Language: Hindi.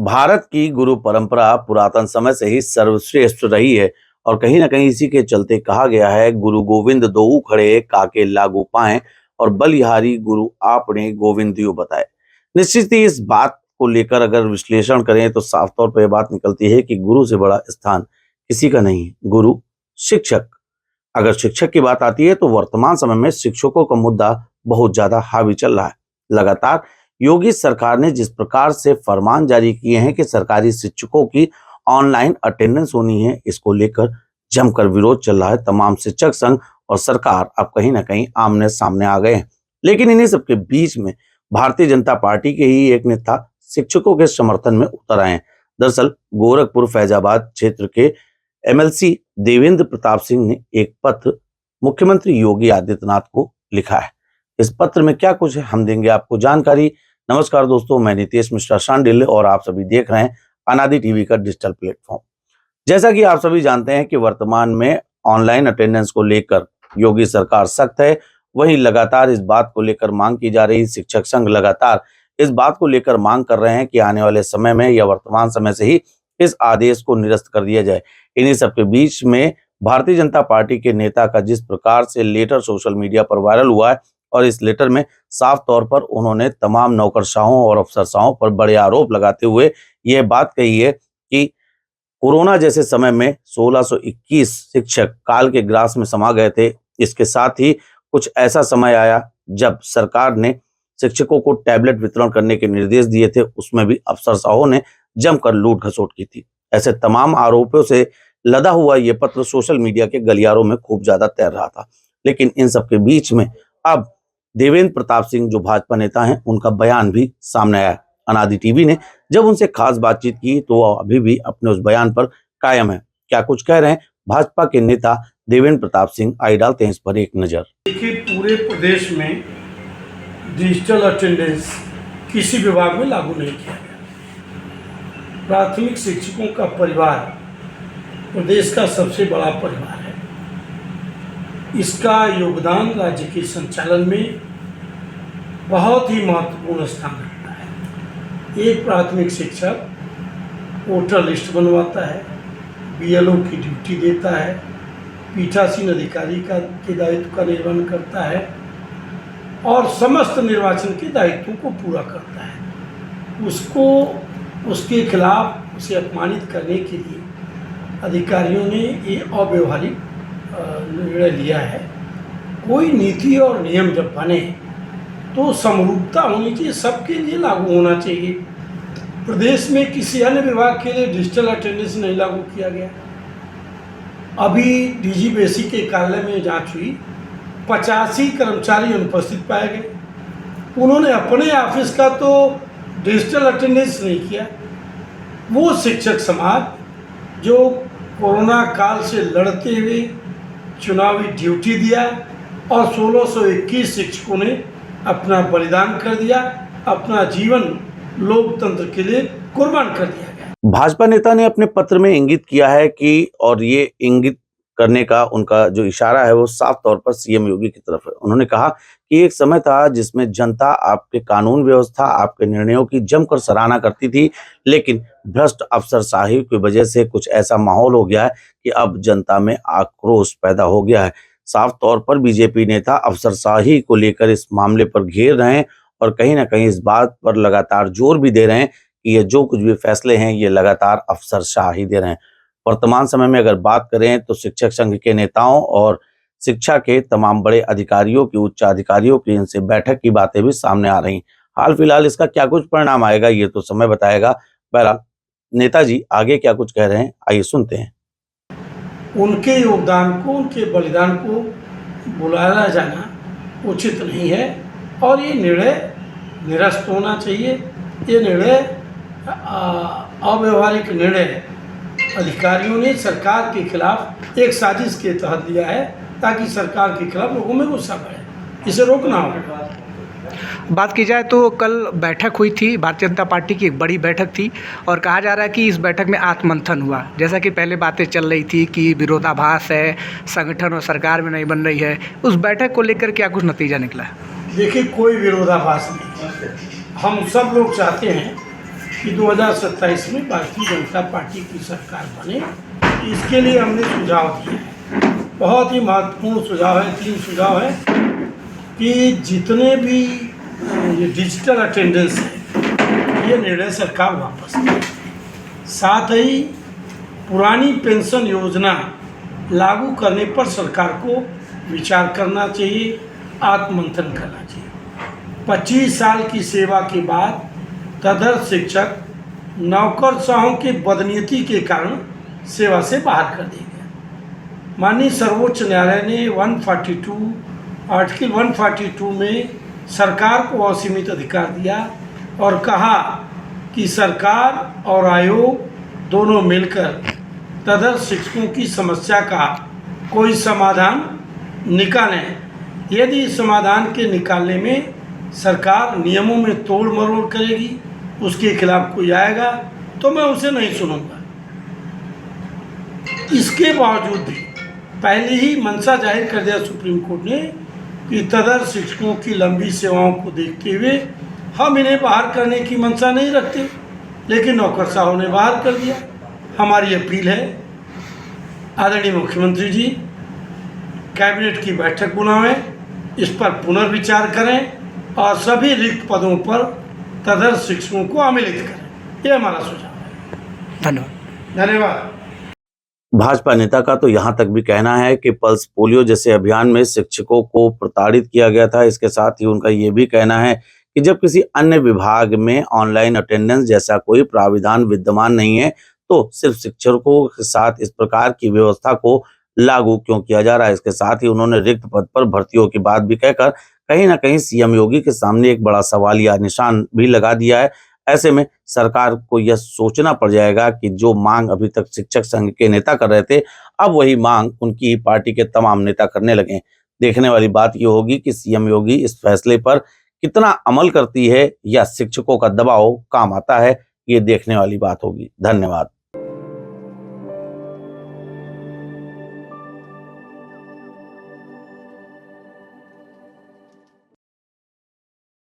भारत की गुरु परंपरा पुरातन समय से ही सर्वश्रेष्ठ रही है और कहीं ना कहीं इसी के चलते कहा गया है, गुरु गोविंद दोऊ खड़े काके लागू पाए और बलिहारी गुरु आपने गोविंदियो बताए। निश्चित ही इस बात को लेकर अगर विश्लेषण करें तो साफ तौर पर यह बात निकलती है कि गुरु से बड़ा स्थान किसी का नहीं है। गुरु शिक्षक, अगर शिक्षक की बात आती है तो वर्तमान समय में शिक्षकों का मुद्दा बहुत ज्यादा हावी चल रहा है। लगातार योगी सरकार ने जिस प्रकार से फरमान जारी किए हैं कि सरकारी शिक्षकों की ऑनलाइन अटेंडेंस होनी है, इसको लेकर जमकर विरोध चल रहा है। तमाम शिक्षक संघ और सरकार अब कहीं ना कहीं आमने सामने आ गए हैं। लेकिन इन्हीं सबके बीच में भारतीय जनता पार्टी के ही एक नेता शिक्षकों के समर्थन में उतर आए हैं। दरअसल गोरखपुर फैजाबाद क्षेत्र के एमएलसी देवेंद्र प्रताप सिंह ने एक पत्र मुख्यमंत्री योगी आदित्यनाथ को लिखा है। इस पत्र में क्या कुछ है, हम देंगे आपको जानकारी। नमस्कार दोस्तों, मैं नितेश मिश्रा शांडिल्य और आप सभी देख रहे हैं अनादि टीवी का डिजिटल प्लेटफॉर्म। जैसा कि आप सभी जानते हैं कि वर्तमान में ऑनलाइन अटेंडेंस को लेकर योगी सरकार सख्त है। वहीं लगातार इस बात को लेकर मांग की जा रही, शिक्षक संघ लगातार इस बात को लेकर मांग कर रहे हैं कि आने वाले समय में या वर्तमान समय से ही इस आदेश को निरस्त कर दिया जाए। इन्हीं सबके बीच में भारतीय जनता पार्टी के नेता का जिस प्रकार से लेटर सोशल मीडिया पर वायरल हुआ है और इस लेटर में साफ तौर पर उन्होंने तमाम नौकरशाहों और अफसरशाहों पर बड़े आरोप लगाते हुए यह बात कही है कि कोरोना जैसे समय में 1621 शिक्षक काल के ग्रास में समा गए थे। इसके साथ ही कुछ ऐसा समय आया जब सरकार ने शिक्षकों को टैबलेट वितरण करने के निर्देश दिए थे, उसमें भी अफसरशाहों ने जमकर लूट घसोट की थी। ऐसे तमाम आरोपों से लदा हुआ यह पत्र सोशल मीडिया के गलियारों में खूब ज्यादा तैर रहा था। लेकिन इन सबके बीच में अब देवेंद्र प्रताप सिंह जो भाजपा नेता हैं, उनका बयान भी सामने आया। अनादि टीवी ने जब उनसे खास बातचीत की तो वो अभी भी अपने उस बयान पर कायम है। क्या कुछ कह रहे हैं भाजपा के नेता देवेंद्र प्रताप सिंह, आइए डालते हैं इस पर एक नजर। देखिए, पूरे प्रदेश में डिजिटल अटेंडेंस किसी विभाग में लागू नहीं किया गया। प्राथमिक शिक्षकों का परिवार प्रदेश का सबसे बड़ा परिवार है। इसका योगदान राज्य के संचालन में बहुत ही महत्वपूर्ण स्थान रखता है। एक प्राथमिक शिक्षक वोटर लिस्ट बनवाता है, बीएलओ की ड्यूटी देता है, पीठासीन अधिकारी के दायित्व का निर्वहन करता है और समस्त निर्वाचन के दायित्वों को पूरा करता है। उसके खिलाफ उसे अपमानित करने के लिए अधिकारियों ने ये अव्यवहारिक निर्णय लिया है। कोई नीति और नियम जब बने तो समरूपता होनी चाहिए, सबके लिए लागू होना चाहिए। प्रदेश में किसी अन्य विभाग के लिए डिजिटल अटेंडेंस नहीं लागू किया गया। अभी डीजी बेसिक के कार्यालय में जांच हुई, 85 कर्मचारी अनुपस्थित पाए गए। उन्होंने अपने ऑफिस का तो डिजिटल अटेंडेंस नहीं किया। वो शिक्षक समाज जो कोरोना काल से लड़ते हुए चुनावी ड्यूटी दिया और 1621 शिक्षकों ने अपना बलिदान कर दिया, अपना जीवन लोकतंत्र के लिए कुर्बान कर दिया गया। भाजपा नेता ने अपने पत्र में इंगित किया है कि, और ये इंगित करने का उनका जो इशारा है वो साफ तौर पर सीएम योगी की तरफ है। उन्होंने कहा कि एक समय था जिसमें जनता आपके कानून व्यवस्था, आपके निर्णयों की जमकर सराहना करती थी, लेकिन भ्रष्ट अफसरशाही की वजह से कुछ ऐसा माहौल हो गया है कि अब जनता में आक्रोश पैदा हो गया है। साफ तौर पर बीजेपी नेता अफसरशाही को लेकर इस मामले पर घेर रहे हैं और कहीं ना कहीं इस बात पर लगातार जोर भी दे रहे हैं कि ये जो कुछ भी फैसले हैं ये लगातार अफसरशाही दे रहे हैं। वर्तमान समय में अगर बात करें तो शिक्षक संघ के नेताओं और शिक्षा के तमाम बड़े अधिकारियों की, उच्च अधिकारियों की इनसे बैठक की बातें भी सामने आ रही। हाल फिलहाल इसका क्या कुछ परिणाम आएगा ये तो समय बताएगा। बहरहाल नेताजी आगे क्या कुछ कह रहे हैं, आइए सुनते हैं। उनके योगदान को, उनके बलिदान को बुलाया जाना उचित नहीं है और ये निर्णय निरस्त होना चाहिए। ये निर्णय अव्यवहारिक निर्णय अधिकारियों ने सरकार के खिलाफ एक साजिश के तहत लिया है ताकि सरकार के खिलाफ लोगों में गुस्सा बढ़े। इसे रोकना होगा। बात की जाए तो कल बैठक हुई थी, भारतीय जनता पार्टी की एक बड़ी बैठक थी और कहा जा रहा है कि इस बैठक में आत्ममंथन हुआ। जैसा कि पहले बातें चल रही थी कि विरोधाभास है, संगठन और सरकार में नहीं बन रही है, उस बैठक को लेकर क्या कुछ नतीजा निकला? देखिए, कोई विरोधाभास नहीं। हम सब लोग चाहते हैं कि 2027 में भारतीय जनता पार्टी की सरकार बने। इसके लिए हमने सुझाव दिए हैं। बहुत ही महत्वपूर्ण सुझाव है, 3 सुझाव है कि जितने भी ये डिजिटल अटेंडेंस है, ये निर्णय सरकार वापस ले। साथ ही पुरानी पेंशन योजना लागू करने पर सरकार को विचार करना चाहिए, आत्ममंथन करना चाहिए। 25 साल की सेवा के बाद तदर्थ शिक्षक नौकरशाहों के बदनीयती के कारण सेवा से बाहर कर दिए गए। माननीय सर्वोच्च न्यायालय ने आर्टिकल 142 में सरकार को असीमित अधिकार दिया और कहा कि सरकार और आयोग दोनों मिलकर तदर्थ शिक्षकों की समस्या का कोई समाधान निकालें। यदि इस समाधान के निकालने में सरकार नियमों में तोड़ मरोड़ करेगी, उसके खिलाफ कोई आएगा तो मैं उसे नहीं सुनूंगा। इसके बावजूद भी पहले ही मंशा जाहिर कर दिया सुप्रीम कोर्ट ने कि तदर्थ शिक्षकों की लंबी सेवाओं को देखते हुए हम इन्हें बाहर करने की मंशा नहीं रखते, लेकिन नौकरशाहों ने बाहर कर दिया। हमारी अपील है, आदरणीय मुख्यमंत्री जी कैबिनेट की बैठक बुलावें, इस पर पुनर्विचार करें और सभी रिक्त पदों पर तदर्थ शिक्षकों को आमंत्रित करें। ये हमारा सुझाव है। धन्यवाद। भाजपा नेता का तो यहाँ तक भी कहना है कि पल्स पोलियो जैसे अभियान में शिक्षकों को प्रताड़ित किया गया था। इसके साथ ही उनका ये भी कहना है कि जब किसी अन्य विभाग में ऑनलाइन अटेंडेंस जैसा कोई प्राविधान विद्यमान नहीं है तो सिर्फ शिक्षकों के साथ इस प्रकार की व्यवस्था को लागू क्यों किया जा रहा है। इसके साथ ही उन्होंने रिक्त पद पर भर्तियों की बात भी कहकर कहीं ना कहीं सीएम योगी के सामने एक बड़ा सवालिया निशान भी लगा दिया है। ऐसे में सरकार को यह सोचना पड़ जाएगा कि जो मांग अभी तक शिक्षक संघ के नेता कर रहे थे, अब वही मांग उनकी पार्टी के तमाम नेता करने लगे। देखने वाली बात यह होगी कि सीएम योगी इस फैसले पर कितना अमल करती है या शिक्षकों का दबाव काम आता है, ये देखने वाली बात होगी। धन्यवाद।